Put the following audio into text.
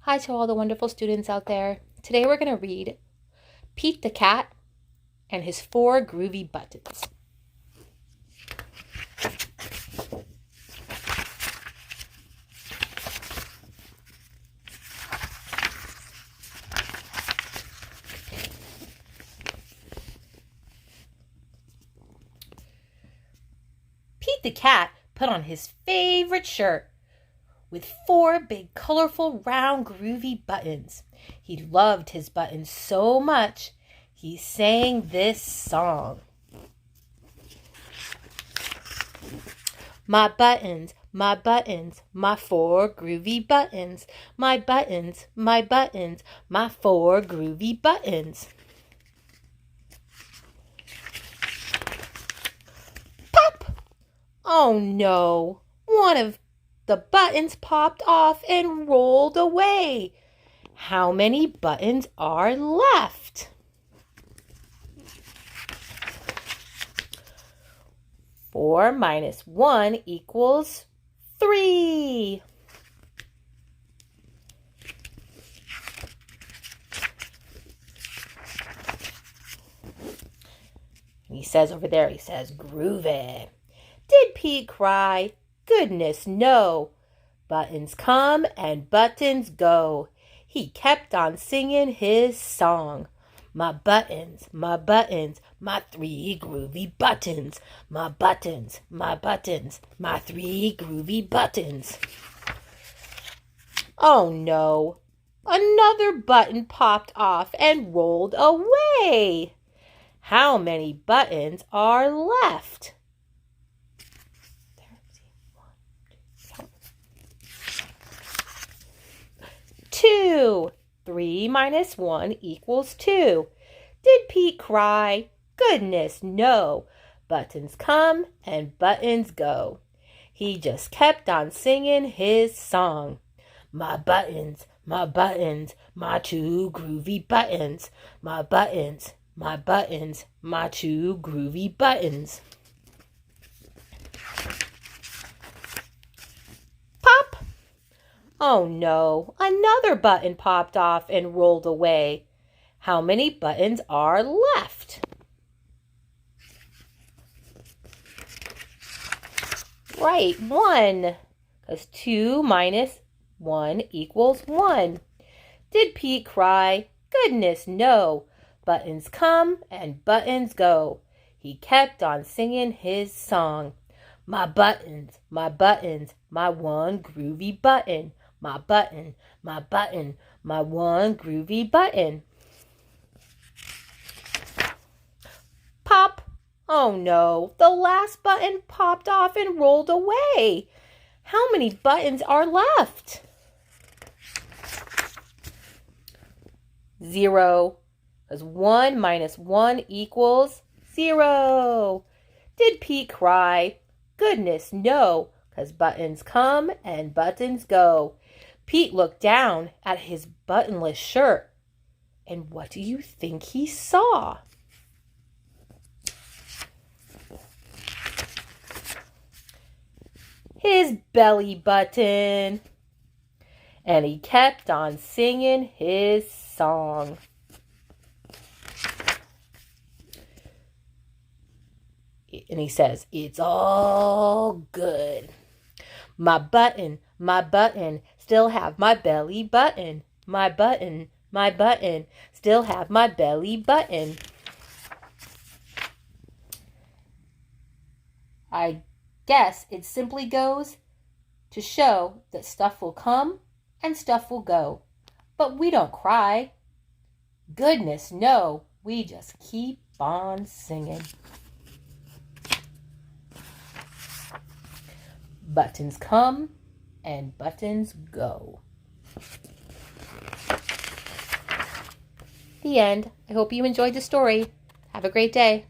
Hi to all the wonderful students out there. Today we're going to read Pete the Cat and his 4 groovy buttons. Pete the Cat put on his favorite shirt with 4 big, colorful, round, groovy buttons. He loved his buttons so much, he sang this song. My buttons, my 4 groovy buttons. My buttons, my 4 groovy buttons. Pop! Oh no, one of the buttons popped off and rolled away. How many buttons are left? 4 minus 1 equals 3. He says over there, Groovey. Did Pete cry? Goodness, no. Buttons come and buttons go. He kept on singing his song. My buttons, my 3 groovy buttons. My buttons, my 3 groovy buttons. Oh no, another button popped off and rolled away. How many buttons are left? 2. 3 minus 1 equals 2. Did Pete cry? Goodness, no. Buttons come and buttons go. He just kept on singing his song. My buttons, my 2 groovy buttons. My buttons, my 2 groovy buttons. Pop! Oh no, another button popped off and rolled away. How many buttons are left? Right, 1. Because 2 minus 1 equals 1. Did Pete cry? Goodness, no. Buttons come and buttons go. He kept on singing his song. My buttons, my 1 groovy button. My button, my 1 groovy button. Pop! Oh no, the last button popped off and rolled away. How many buttons are left? 0. Because 1 minus 1 equals 0. Did Pete cry? Goodness, no. Because buttons come and buttons go. Pete looked down at his buttonless shirt. And what do you think he saw? His belly button. And he kept on singing his song. And he says, it's all good. My button, still have my belly button. My button, still have my belly button. I guess it simply goes to show that stuff will come and stuff will go. But we don't cry. Goodness, no. We just keep on singing. Buttons come and buttons go. The end. I hope you enjoyed the story. Have a great day.